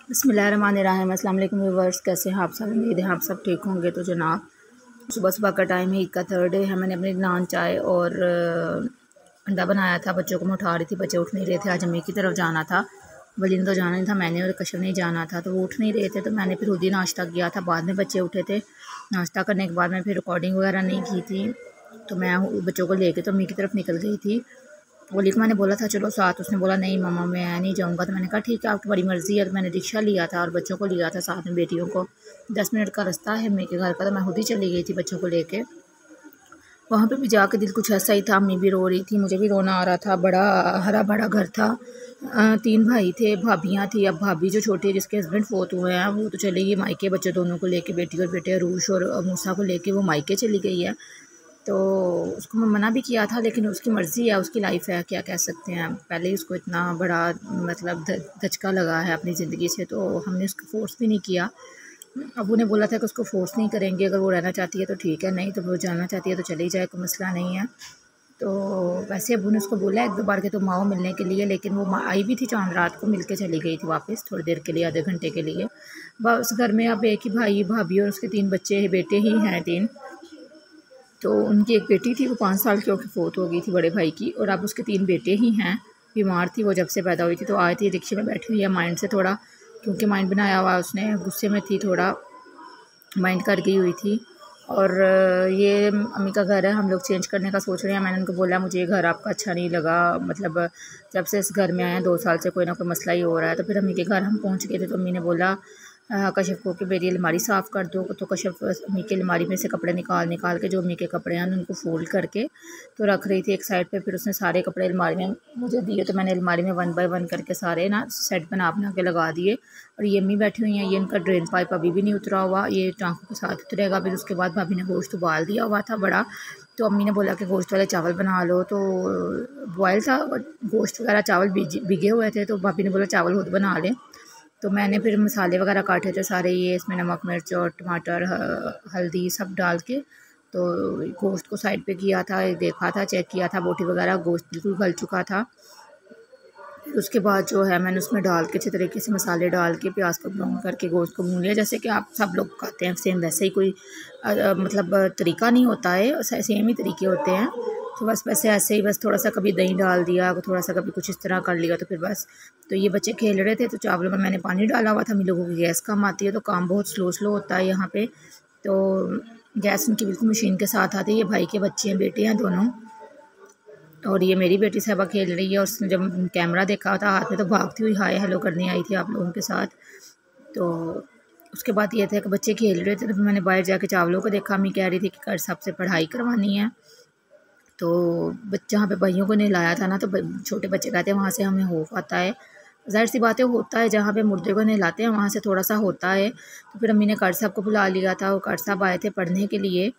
बिस्मिल्लाहिर्रहमानिर्रहीम। अस्सलाम वालेकुम व्यूअर्स, कैसे हैं आप सब? उम्मीद है आप सब ठीक होंगे। तो जनाब, सुबह सुबह का टाइम है, ईद का थर्ड डे है। मैंने अपनी नान चाय और अंडा बनाया था। बच्चों को मैं उठा रही थी, बच्चे उठ नहीं रहे थे। आज अम्मी की तरफ जाना था, वलीन तो जाना नहीं था, मैंने और कशफ नहीं जाना था, तो वो उठ नहीं रहे थे। तो मैंने फिर खुद ही नाश्ता किया था, बाद में बच्चे उठे थे। नाश्ता करने के बाद मैं फिर रिकॉर्डिंग वगैरह नहीं की थी, तो मैं बच्चों को लेके तो अम्मी की तरफ निकल गई थी। बोली को मैंने बोला था चलो साथ, उसने बोला नहीं मम्मा मैं नहीं जाऊँगा। तो मैंने कहा ठीक है, आपकी बड़ी मर्ज़ी है। तो मैंने रिक्शा लिया था और बच्चों को लिया था साथ में, बेटियों को। 10 मिनट का रास्ता है अम्मी के घर का, तो मैं खुद ही चली गई थी बच्चों को लेके। वहाँ पे भी जाकर दिल कुछ ऐसा ही था, अम्मी भी रो रही थी, मुझे भी रोना आ रहा था। बड़ा हरा भरा घर था, 3 भाई थे, भाभियाँ थी। अब भाभी जो छोटी है जिसके हस्बैंड फोत हुए हैं, वो तो चली गई मायके, बच्चे दोनों को लेके, बेटी और बेटे अरूश और मूसा को लेके वो मायके चली गई है। तो उसको मैं मना भी किया था, लेकिन उसकी मर्ज़ी है, उसकी लाइफ है, क्या कह सकते हैं। पहले ही उसको इतना बड़ा मतलब धचका लगा है अपनी ज़िंदगी से, तो हमने उसको फ़ोर्स भी नहीं किया। अब उन्हें बोला था कि उसको फ़ोर्स नहीं करेंगे, अगर वो रहना चाहती है तो ठीक है, नहीं तो वो जाना चाहती है तो चली जाए, कोई मसला नहीं है। तो वैसे अबू ने उसको बोला 1-2 बार के तुम आओ मिलने के लिए, लेकिन वो आई भी थी चांद रात को, मिल के चली गई थी वापस थोड़ी देर के लिए, आधे घंटे के लिए। बस घर में अब एक ही भाई भाभी और उसके 3 बच्चे बेटे ही हैं 3। तो उनकी एक बेटी थी, वो 5 साल की होकर फोत हो गई थी बड़े भाई की, और अब उसके 3 बेटे ही हैं। बीमार थी वो जब से पैदा हुई थी, तो आई थी रिक्शे में बैठी हुई है, माइंड से थोड़ा, क्योंकि माइंड बनाया हुआ उसने, गुस्से में थी थोड़ा, माइंड कर गई हुई थी। और ये अम्मी का घर है, हम लोग चेंज करने का सोच रहे हैं। मैंने उनको बोला मुझे ये घर आपका अच्छा नहीं लगा, मतलब जब से इस घर में आए हैं 2 साल से कोई ना कोई मसला ही हो रहा है। तो फिर अम्मी के घर हम पहुंच गए थे, तो अम्मी ने बोला कशफ को कि मेरी अलमारी साफ़ कर दो। तो कशफ अम्मी की अलमारी में से कपड़े निकाल के, जो अम्मी के कपड़े हैं उनको फ़ोल्ड करके तो रख रही थी एक साइड पे। फिर उसने सारे कपड़े अलमारी में मुझे दिए, तो मैंने अलमारी में 1 बाय 1 करके सारे ना सेट बना के लगा दिए। और ये अम्मी बैठी हुई हैं, ये इनका ड्रेन पाइप अभी भी नहीं उतरा हुआ, ये टाँकों के साथ उतरेगा। फिर उसके बाद भाभी ने गोश्त उबाल दिया हुआ था बड़ा, तो अम्मी ने बोला कि गोश्त वाले चावल बना लो। तो बॉयल था गोश्त वगैरह, चावल भिगे हुए थे, तो भाभी ने बोला चावल खुद बना लें। तो मैंने फिर मसाले वगैरह काटे थे सारे, ये इसमें नमक मिर्च और टमाटर हल्दी सब डाल के, तो गोश्त को साइड पे किया था, देखा था, चेक किया था बोटी वगैरह, गोश्त बिल्कुल गल चुका था। फिर उसके बाद जो है मैंने उसमें डाल के अच्छे तरीके से मसाले डाल के प्याज को ब्राउन करके गोश्त को भून लिया, जैसे कि आप सब लोग खाते हैं सेम वैसे ही, कोई मतलब तरीका नहीं होता है, सेम ही तरीके होते हैं। तो बस वैसे ऐसे ही, बस थोड़ा सा कभी दही डाल दिया, थोड़ा सा कभी कुछ इस तरह कर लिया, तो फिर बस। तो ये बच्चे खेल रहे थे, तो चावलों में मैंने पानी डाला हुआ था। हम लोगों की गैस कम आती है, तो काम बहुत स्लो होता है यहाँ पे, तो गैस उनकी बिल्कुल मशीन के साथ आती है। ये भाई के बच्चे हैं, बेटे हैं दोनों, और ये मेरी बेटी साहबा खेल रही है। और उसने जब कैमरा देखा था हाथ में, तो भागती हुई हाय हेलो करने आई थी आप लोगों के साथ। तो उसके बाद ये था कि बच्चे खेल रहे थे, तो मैंने बाहर जाके चावलों को देखा। अम्मी कह रही थी कि कर सबसे पढ़ाई करवानी है, तो जहाँ पे भाइयों को नहलाया था ना, तो छोटे बच्चे कहते हैं वहाँ से हमें खौफ आता है। ज़ाहिर सी बात है, होता है, जहाँ पे मुर्दे को नहलाते हैं वहाँ से थोड़ा सा होता है। तो फिर अम्मी ने कार साहब को बुला लिया था, वो कार साहब आए थे पढ़ने के लिए,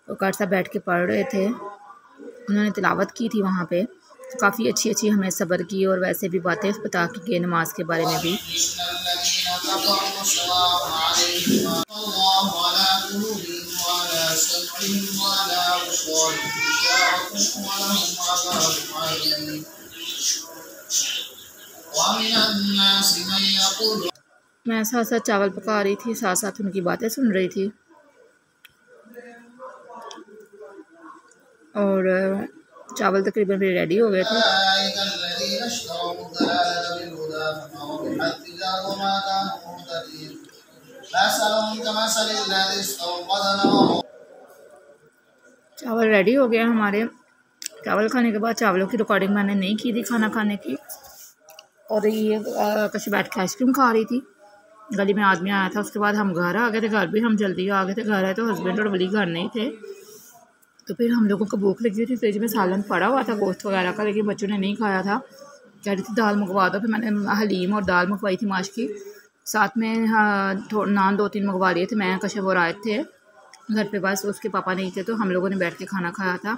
तो कार साहब बैठ के पढ़ रहे थे, उन्होंने तिलावत की थी वहाँ पे। तो काफ़ी अच्छी अच्छी हमें सब्र की और वैसे भी बातें बता के गए, नमाज के बारे में भी। मैं साथ साथ चावल पका रही थी, साथ साथ उनकी बातें सुन रही थी। और चावल तकरीबन मेरे रेडी हो गए थे। चावल रेडी हो गया हमारे। चावल खाने के बाद, चावलों की रिकॉर्डिंग मैंने नहीं की थी खाना खाने की, और ये कशी बैठ के आइसक्रीम खा रही थी। गली में आदमी आया था, उसके बाद हम घर आ गए थे। घर भी हम जल्दी आ गए थे, घर आए तो हस्बैंड और वली घर नहीं थे। तो फिर हम लोगों को भूख लगी थी, फ्रिज में सालन पड़ा हुआ था गोश्त वगैरह का, लेकिन बच्चों ने नहीं खाया था। कह रही थी दाल मंगवा दो, फिर मैंने हलीम और दाल मंगवाई थी माश की, साथ में नान 2-3 मंगवा लिए थे। मैं कशफ और आए थे घर पे, बस उसके पापा नहीं थे, तो हम लोगों ने बैठ के खाना खाया था।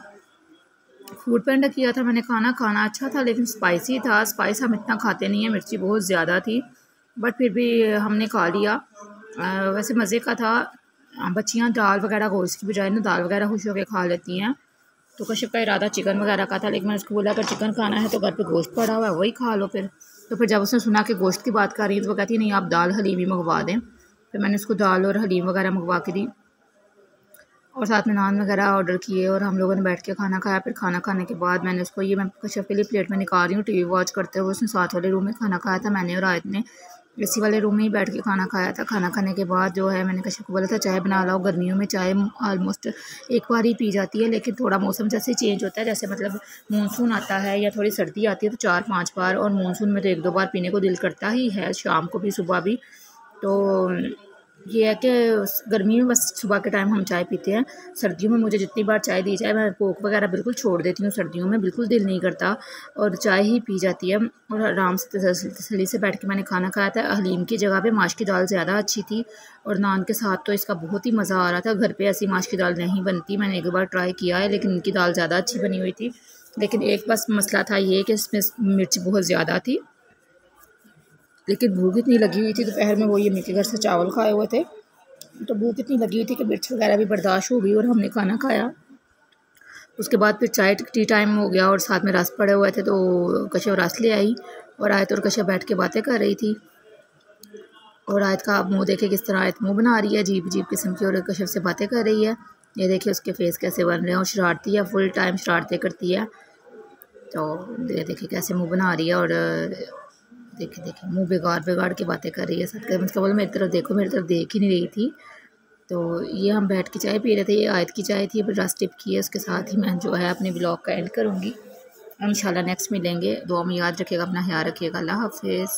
फूड पांडा किया था मैंने खाना अच्छा था, लेकिन स्पाइसी था। स्पाइस हम इतना खाते नहीं है, मिर्ची बहुत ज़्यादा थी, बट फिर भी हमने खा लिया। वैसे मज़े का था। बच्चियाँ दाल वगैरह गोश्त की बजाय ना दाल वगैरह खुश होकर खा लेती हैं। तो कश्यप का इरादा चिकन वगैरह का था, लेकिन मैंने उसको बोला अगर चिकन खाना है तो घर पे गोश्त पड़ा हुआ है, वही खा लो फिर। तो फिर जब उसने सुना कि गोश्त की बात कर रही है तो वो कहती है नहीं आप दाल हलीम ही मंगवा दें। फिर मैंने उसको दाल और हलीम वगैरह मंगवा के दी और साथ में नान वगैरह ऑर्डर किए और हम लोगों ने बैठ के खाना खाया। फिर खाना खाने के बाद मैंने उसको ये मैं कश्यप के लिए प्लेट में निकाल रही हूँ टीवी वॉच करते हुए। उसने साथ वाले रूम में खाना खाया था, मैंने और आयत ने एसी वाले रूम में ही बैठ के खाना खाया था। खाना खाने के बाद जो है मैंने कश्यप को बोला था चाय बना लाओ। गर्मियों में चाय ऑलमोस्ट एक बार ही पी जाती है, लेकिन थोड़ा मौसम जैसे चेंज होता है, जैसे मतलब मानसून आता है या थोड़ी सर्दी आती है तो 4-5 बार, और मानसून में तो 1-2 बार पीने को दिल करता ही है, शाम को भी सुबह भी। तो ये है कि गर्मी में बस सुबह के टाइम हम चाय पीते हैं। सर्दियों में मुझे जितनी बार चाय दी जाए मैं कोक वगैरह बिल्कुल छोड़ देती हूँ। सर्दियों में बिल्कुल दिल नहीं करता और चाय ही पी जाती है। और आराम से तसल्ली से बैठ के मैंने खाना खाया था। हलीम की जगह पे माश की दाल ज़्यादा अच्छी थी और नान के साथ तो इसका बहुत ही मज़ा आ रहा था। घर पे ऐसी माश की दाल नहीं बनती, मैंने एक बार ट्राई किया है, लेकिन इनकी दाल ज़्यादा अच्छी बनी हुई थी। लेकिन एक बस मसला था ये कि इसमें मिर्च बहुत ज़्यादा थी, लेकिन भूख इतनी लगी हुई थी। दोपहर में वो ये मेरे घर से चावल खाए हुए थे तो भूख इतनी लगी हुई थी कि मिर्च वगैरह भी बर्दाश्त हो गई और हमने खाना खाया। उसके बाद फिर चाय टी टाइम हो गया और साथ में रस पड़े हुए थे तो कश्यप रस ले आई और आयत और कश्यप बैठ के बातें कर रही थी। और आयत का आप मुँह देखे किस तरह आयत मुँह बना रही है अजीब अजीब किस्म की, और कश्यप से बातें कर रही है। ये देखिए उसके फेस कैसे बन रहे हैं और शरारती है, फुल टाइम शरारतें करती है। तो ये देखिए कैसे मुँह बना रही है और देखिए देखिए मुँह बिगाड़ बिगाड़ के बातें कर रही है। सब का मतलब बोला मेरी तरफ देखो, मेरी तरफ देख ही नहीं रही थी। तो ये हम बैठ के चाय पी रहे थे, ये आयत की चाय थी, फिर रस टिप की है। उसके साथ ही मैं जो है अपने ब्लॉग का एंड करूँगी। इंशाल्लाह नेक्स्ट मिलेंगे। दुआ में याद रखिएगा, अपना ख्याल रखिएगा। अल्लाह हाफिज़।